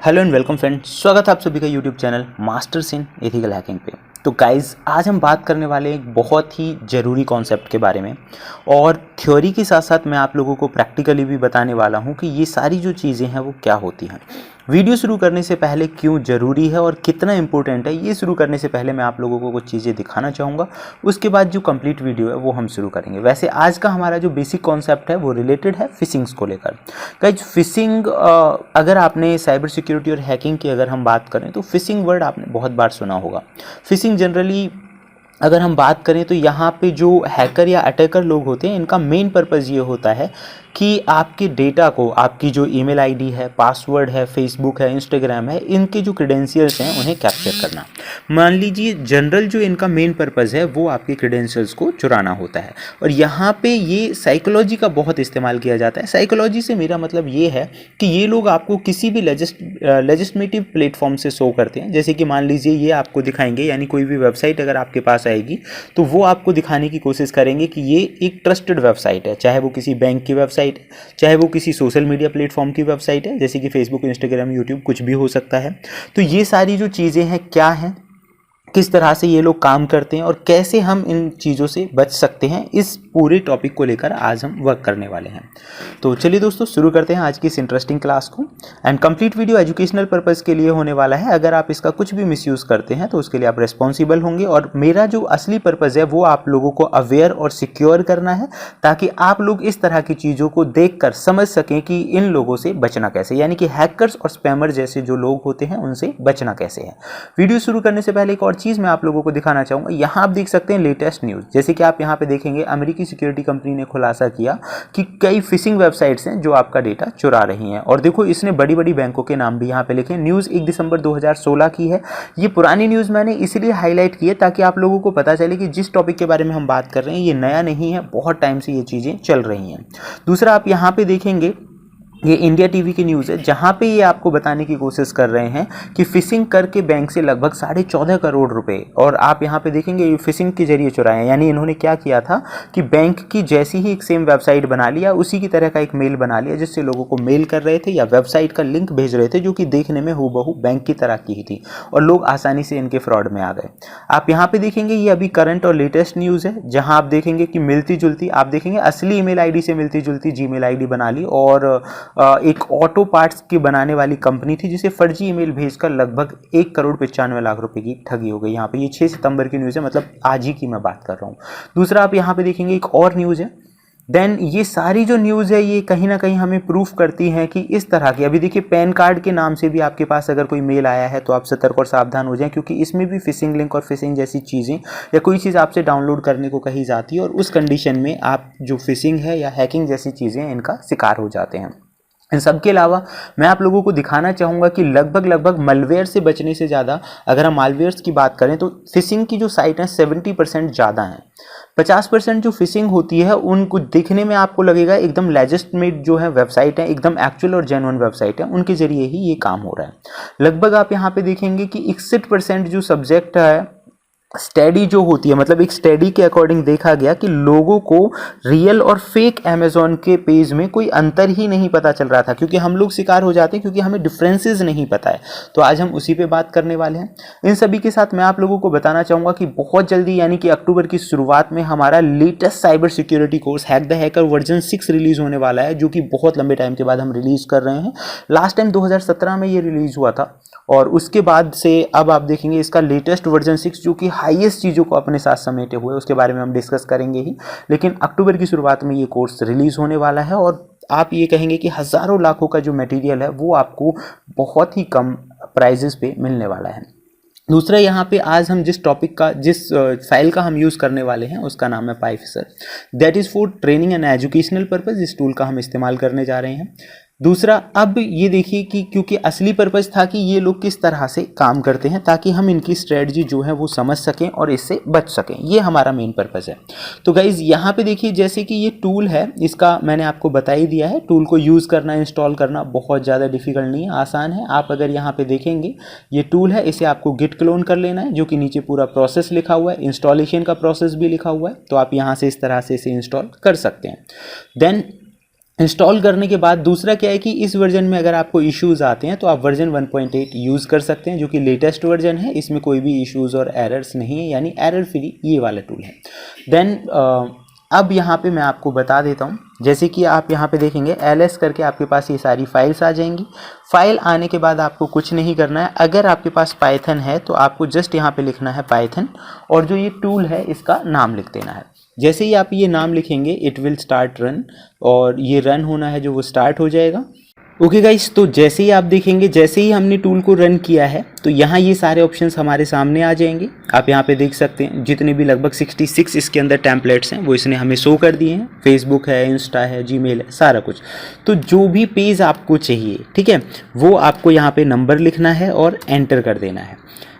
Hello and welcome friends, स्वागत है आप सभी का YouTube channel masters in ethical hacking पे। तो गाइज आज हम बात करने वाले एक बहुत ही ज़रूरी कॉन्सेप्ट के बारे में, और थ्योरी के साथ साथ मैं आप लोगों को प्रैक्टिकली भी बताने वाला हूँ कि ये सारी जो चीज़ें हैं वो क्या होती हैं। वीडियो शुरू करने से पहले क्यों ज़रूरी है और कितना इंपॉर्टेंट है, ये शुरू करने से पहले मैं आप लोगों को कुछ चीज़ें दिखाना चाहूँगा। उसके बाद जो कंप्लीट वीडियो है वो हम शुरू करेंगे। वैसे आज का हमारा जो बेसिक कॉन्सेप्ट है वो रिलेटेड है फिशिंग्स को लेकर। गाइज फिशिंग, अगर आपने साइबर सिक्योरिटी और हैकिंग की अगर हम बात करें तो फिशिंग वर्ड आपने बहुत बार सुना होगा। फिशिंग जनरली अगर हम बात करें तो यहाँ पे जो हैकर या अटैकर लोग होते हैं, इनका मेन पर्पज़ ये होता है कि आपके डेटा को, आपकी जो ईमेल आईडी है, पासवर्ड है, फेसबुक है, इंस्टाग्राम है, इनके जो क्रेडेंशियल्स हैं उन्हें कैप्चर करना। मान लीजिए जनरल जो इनका मेन पर्पज़ है वो आपके क्रेडेंशियल्स को चुराना होता है। और यहाँ पे ये साइकोलॉजी का बहुत इस्तेमाल किया जाता है। साइकोलॉजी से मेरा मतलब ये है कि ये लोग आपको किसी भी लेजिस्लेटिव प्लेटफॉर्म से शो करते हैं। जैसे कि मान लीजिए ये आपको दिखाएंगे, यानी कोई भी वेबसाइट अगर आपके पास आएगी तो वो आपको दिखाने की कोशिश करेंगे कि ये एक ट्रस्टेड वेबसाइट है, चाहे वो किसी बैंक की वेबसाइट, चाहे वो किसी सोशल मीडिया प्लेटफॉर्म की वेबसाइट है, जैसे कि फेसबुक, इंस्टाग्राम, यूट्यूब, कुछ भी हो सकता है। तो ये सारी जो चीज़ें हैं क्या हैं, किस तरह से ये लोग काम करते हैं और कैसे हम इन चीज़ों से बच सकते हैं, इस पूरे टॉपिक को लेकर आज हम वर्क करने वाले हैं। तो चलिए दोस्तों शुरू करते हैं आज की इस इंटरेस्टिंग क्लास को। And complete video educational purpose के लिए होने वाला है। अगर आप इसका कुछ भी मिसयूज़ करते हैं तो उसके लिए आप रिस्पॉन्सिबल होंगे। और मेरा जो असली पर्पज़ है वो आप लोगों को अवेयर और सिक्योर करना है, ताकि आप लोग इस तरह की चीज़ों को देखकर समझ सकें कि इन लोगों से बचना कैसे, यानी कि हैकर्स और स्पैमर जैसे जो लोग होते हैं उनसे बचना कैसे है। वीडियो शुरू करने से पहले एक और चीज़ मैं आप लोगों को दिखाना चाहूँगा। यहाँ आप देख सकते हैं लेटेस्ट न्यूज़। जैसे कि आप यहाँ पे देखेंगे, अमेरिकी सिक्योरिटी कंपनी ने खुलासा किया कि कई फिशिंग वेबसाइट्स हैं जो आपका डेटा चुरा रही हैं। और देखो, इसने बड़ी बड़ी बैंकों के नाम भी यहाँ पे लिखे। न्यूज़ 1 दिसंबर 2016 की है। ये पुरानी न्यूज़ मैंने इसलिए हाईलाइट की है ताकि आप लोगों को पता चले कि जिस टॉपिक के बारे में हम बात कर रहे हैं ये नया नहीं है, बहुत टाइम से ये चीज़ें चल रही हैं। दूसरा, आप यहाँ पे देखेंगे, ये इंडिया टीवी की न्यूज़ है, जहाँ पे ये आपको बताने की कोशिश कर रहे हैं कि फिशिंग करके बैंक से लगभग 14.5 करोड़ रुपए, और आप यहाँ पे देखेंगे ये फिशिंग के जरिए चुराए हैं। यानी इन्होंने क्या किया था कि बैंक की जैसी ही एक सेम वेबसाइट बना लिया, उसी की तरह का एक मेल बना लिया, जिससे लोगों को मेल कर रहे थे या वेबसाइट का लिंक भेज रहे थे, जो कि देखने में हूबहू बैंक की तरह की ही थी, और लोग आसानी से इनके फ्रॉड में आ गए। आप यहाँ पे देखेंगे ये अभी करंट और लेटेस्ट न्यूज़ है, जहाँ आप देखेंगे कि मिलती जुलती, आप देखेंगे असली ईमेल आईडी से मिलती जुलती जीमेल आईडी बना ली, और एक ऑटो पार्ट्स की बनाने वाली कंपनी थी जिसे फर्जी ईमेल भेजकर लगभग 1,95,00,000 रुपए की ठगी हो गई। यहाँ पे ये 6 सितंबर की न्यूज़ है, मतलब आज ही की मैं बात कर रहा हूँ। दूसरा, आप यहाँ पे देखेंगे एक और न्यूज़ है। देन ये सारी जो न्यूज़ है ये कहीं ना कहीं हमें प्रूफ करती है कि इस तरह की, अभी देखिए पैन कार्ड के नाम से भी आपके पास अगर कोई मेल आया है तो आप सतर्क और सावधान हो जाएं, क्योंकि इसमें भी फिशिंग लिंक और फिशिंग जैसी चीज़ें या कोई चीज़ आपसे डाउनलोड करने को कही जाती है, और उस कंडीशन में आप जो फिशिंग है या हैकिंग जैसी चीज़ें इनका शिकार हो जाते हैं। इन सब के अलावा मैं आप लोगों को दिखाना चाहूँगा कि लगभग मलवेयर से बचने से ज़्यादा, अगर हम मालवेयर्स की बात करें तो फिशिंग की जो साइट है 70% ज़्यादा है। 50% जो फिशिंग होती है उनको दिखने में आपको लगेगा एकदम लेजिस्लेमेट जो है वेबसाइट है, एकदम एक्चुअल और जेन्युइन वेबसाइट है, उनके जरिए ही ये काम हो रहा है। लगभग आप यहाँ पे देखेंगे कि 61% जो सब्जेक्ट है स्टडी जो होती है, मतलब एक स्टडी के अकॉर्डिंग देखा गया कि लोगों को रियल और फेक अमेजोन के पेज में कोई अंतर ही नहीं पता चल रहा था, क्योंकि हम लोग शिकार हो जाते हैं क्योंकि हमें डिफरेंसेस नहीं पता है। तो आज हम उसी पे बात करने वाले हैं। इन सभी के साथ मैं आप लोगों को बताना चाहूँगा कि बहुत जल्दी, यानी कि अक्टूबर की शुरुआत में हमारा latest cyber security course hack the hacker version 6 release होने वाला है, जो कि बहुत लंबे टाइम के बाद हम रिलीज कर रहे हैं। लास्ट टाइम 2017 में ये रिलीज हुआ था, और उसके बाद से अब आप देखेंगे इसका लेटेस्ट वर्जन 6 जो कि हाईएस्ट चीज़ों को अपने साथ समेटे हुए, उसके बारे में हम डिस्कस करेंगे ही। लेकिन अक्टूबर की शुरुआत में ये कोर्स रिलीज़ होने वाला है, और आप ये कहेंगे कि हज़ारों लाखों का जो मटेरियल है वो आपको बहुत ही कम प्राइजेस पे मिलने वाला है। दूसरा, यहाँ पे आज हम जिस टॉपिक का, जिस फाइल का हम यूज़ करने वाले हैं उसका नाम है पाइफिशर। That is for training and educational purpose. इस टूल का हम इस्तेमाल करने जा रहे हैं। दूसरा, अब ये देखिए कि क्योंकि असली पर्पज़ था कि ये लोग किस तरह से काम करते हैं, ताकि हम इनकी स्ट्रेटजी जो है वो समझ सकें और इससे बच सकें, ये हमारा मेन पर्पज़ है। तो गाइज़ यहाँ पे देखिए, जैसे कि ये टूल है, इसका मैंने आपको बता ही दिया है। टूल को यूज़ करना, इंस्टॉल करना बहुत ज़्यादा डिफिकल्ट नहीं है, आसान है। आप अगर यहाँ पे देखेंगे ये टूल है, इसे आपको गिट क्लोन कर लेना है, जो कि नीचे पूरा प्रोसेस लिखा हुआ है, इंस्टॉलेशन का प्रोसेस भी लिखा हुआ है। तो आप यहाँ से इस तरह से इसे इंस्टॉल कर सकते हैं। देन इंस्टॉल करने के बाद दूसरा क्या है कि इस वर्जन में अगर आपको इश्यूज़ आते हैं तो आप वर्जन 1.8 यूज़ कर सकते हैं, जो कि लेटेस्ट वर्जन है। इसमें कोई भी इश्यूज़ और एरर्स नहीं है, यानी एरर फ्री ये वाला टूल है। देन अब यहाँ पे मैं आपको बता देता हूँ, जैसे कि आप यहाँ पे देखेंगे ls करके आपके पास ये सारी फाइल्स आ जाएंगी। फाइल आने के बाद आपको कुछ नहीं करना है। अगर आपके पास पाइथन है तो आपको जस्ट यहाँ पे लिखना है पाइथन, और जो ये टूल है इसका नाम लिख देना है। जैसे ही आप ये नाम लिखेंगे इट विल स्टार्ट रन, और ये रन होना है जो वो स्टार्ट हो जाएगा। ओके गाइस, तो जैसे ही आप देखेंगे, जैसे ही हमने टूल को रन किया है तो यहाँ ये सारे ऑप्शंस हमारे सामने आ जाएंगे। आप यहाँ पे देख सकते हैं जितने भी लगभग 66 इसके अंदर टेम्पलेट्स हैं वो इसने हमें शो कर दिए हैं। फेसबुक है, इंस्टा है, जीमेल है, सारा कुछ। तो जो भी पेज आपको चाहिए, ठीक है, वो आपको यहाँ पे नंबर लिखना है और एंटर कर देना है।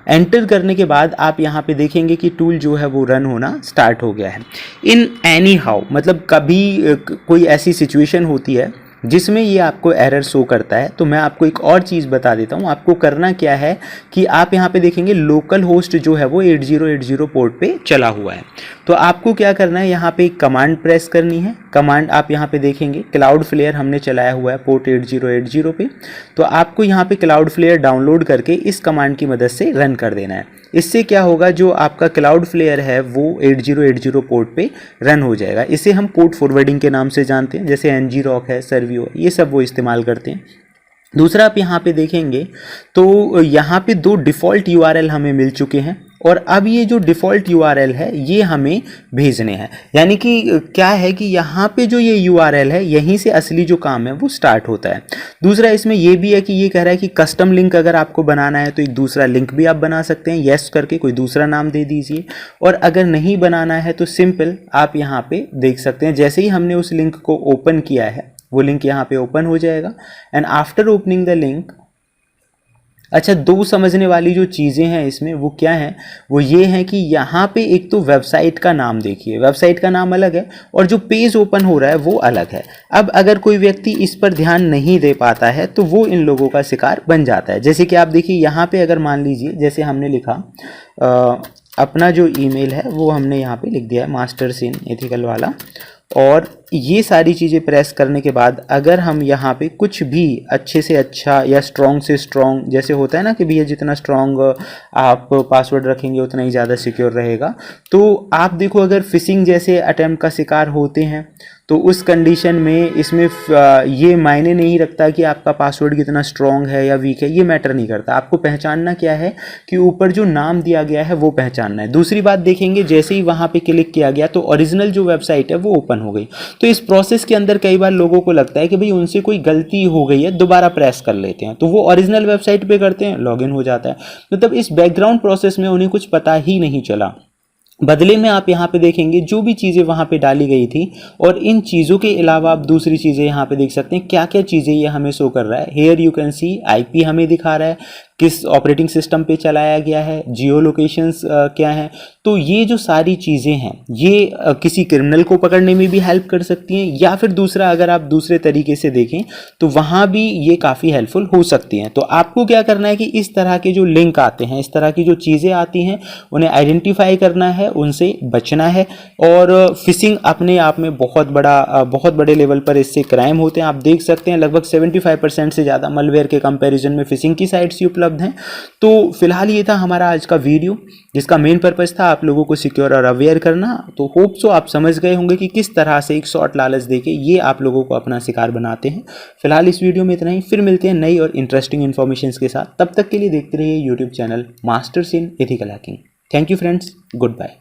एंटर करने के बाद आप यहाँ पे देखेंगे कि टूल जो है वो रन होना स्टार्ट हो गया है। इन एनी हाउ, मतलब कभी कोई ऐसी सिचुएशन होती है जिसमें ये आपको एरर शो करता है, तो मैं आपको एक और चीज़ बता देता हूँ। आपको करना क्या है कि आप यहाँ पे देखेंगे लोकल होस्ट जो है वो 8080 पोर्ट पे चला हुआ है। तो आपको क्या करना है, यहाँ पे एक कमांड प्रेस करनी है। कमांड आप यहाँ पे देखेंगे क्लाउडफ्लेयर हमने चलाया हुआ है पोर्ट 8080 पे, तो आपको यहाँ पे क्लाउडफ्लेयर डाउनलोड करके इस कमांड की मदद से रन कर देना है। इससे क्या होगा, जो आपका क्लाउडफ्लेयर है वो 8080 पोर्ट पे रन हो जाएगा। इसे हम पोर्ट फॉरवर्डिंग के नाम से जानते हैं, जैसे ngrok है, सर्वियो, ये सब वो इस्तेमाल करते हैं। दूसरा आप यहाँ पे देखेंगे तो यहाँ पे 2 डिफ़ॉल्ट URL हमें मिल चुके हैं, और अब ये जो डिफ़ॉल्ट URL है ये हमें भेजने हैं। यानी कि क्या है कि यहाँ पे जो ये URL है यहीं से असली जो काम है वो स्टार्ट होता है। दूसरा इसमें ये भी है कि ये कह रहा है कि कस्टम लिंक अगर आपको बनाना है तो एक दूसरा लिंक भी आप बना सकते हैं, येस करके कोई दूसरा नाम दे दीजिए। और अगर नहीं बनाना है तो सिंपल आप यहाँ पे देख सकते हैं, जैसे ही हमने उस लिंक को ओपन किया है वो लिंक यहाँ पे ओपन हो जाएगा। And after opening the link, अच्छा 2 समझने वाली जो चीज़ें हैं इसमें वो क्या है, वो ये है कि यहाँ पे एक तो वेबसाइट का नाम देखिए, वेबसाइट का नाम अलग है और जो पेज ओपन हो रहा है वो अलग है। अब अगर कोई व्यक्ति इस पर ध्यान नहीं दे पाता है तो वो इन लोगों का शिकार बन जाता है। जैसे कि आप देखिए यहाँ पे अगर मान लीजिए जैसे हमने लिखा अपना जो ईमेल है वो हमने यहाँ पे लिख दिया है मास्टर्स इन एथिकल वाला, और ये सारी चीज़ें प्रेस करने के बाद अगर हम यहाँ पे कुछ भी अच्छे से अच्छा या स्ट्रॉन्ग से स्ट्रॉन्ग, जैसे होता है ना कि भैया जितना स्ट्रॉन्ग आप पासवर्ड रखेंगे उतना ही ज़्यादा सिक्योर रहेगा, तो आप देखो अगर फिशिंग जैसे अटैम्प्ट का शिकार होते हैं तो उस कंडीशन में इसमें ये मायने नहीं रखता कि आपका पासवर्ड कितना स्ट्रॉन्ग है या वीक है, ये मैटर नहीं करता। आपको पहचानना क्या है कि ऊपर जो नाम दिया गया है वो पहचानना है। दूसरी बात देखेंगे, जैसे ही वहाँ पे क्लिक किया गया तो ओरिजिनल जो वेबसाइट है वो ओपन हो गई। तो इस प्रोसेस के अंदर कई बार लोगों को लगता है कि भाई उनसे कोई गलती हो गई है, दोबारा प्रेस कर लेते हैं, तो वो ओरिजिनल वेबसाइट पे करते हैं, लॉगिन हो जाता है। मतलब इस बैकग्राउंड प्रोसेस में उन्हें कुछ पता ही नहीं चला। बदले में आप यहाँ पे देखेंगे जो भी चीज़ें वहाँ पे डाली गई थी, और इन चीज़ों के अलावा आप दूसरी चीज़ें यहाँ पे देख सकते हैं क्या क्या चीज़ें ये हमें शो कर रहा है। Here you can see IP हमें दिखा रहा है, किस ऑपरेटिंग सिस्टम पे चलाया गया है, जियो लोकेशंस क्या है। तो ये जो सारी चीज़ें हैं ये किसी क्रिमिनल को पकड़ने में भी हेल्प कर सकती हैं, या फिर दूसरा अगर आप दूसरे तरीके से देखें तो वहाँ भी ये काफ़ी हेल्पफुल हो सकती हैं। तो आपको क्या करना है कि इस तरह के जो लिंक आते हैं, इस तरह की जो चीज़ें आती हैं, उन्हें आइडेंटिफाई करना है, उनसे बचना है। और फिशिंग अपने आप में बहुत बड़े लेवल पर इससे क्राइम होते हैं। आप देख सकते हैं लगभग 75% से ज़्यादा मलवेयर के कंपैरिजन में फिशिंग की साइट्स ही उपलब्ध हैं। तो फिलहाल ये था हमारा आज का वीडियो, जिसका मेन पर्पस था आप लोगों को सिक्योर और अवेयर करना। तो होप सो आप समझ गए होंगे कि किस तरह से एक शॉर्ट लालच देके ये आप लोगों को अपना शिकार बनाते हैं। फिलहाल इस वीडियो में इतना ही, फिर मिलते हैं नई और इंटरेस्टिंग इन्फॉर्मेशन के साथ। तब तक के लिए देखते रहिए YouTube channel masters in ethical hacking. Thank you friends, good bye.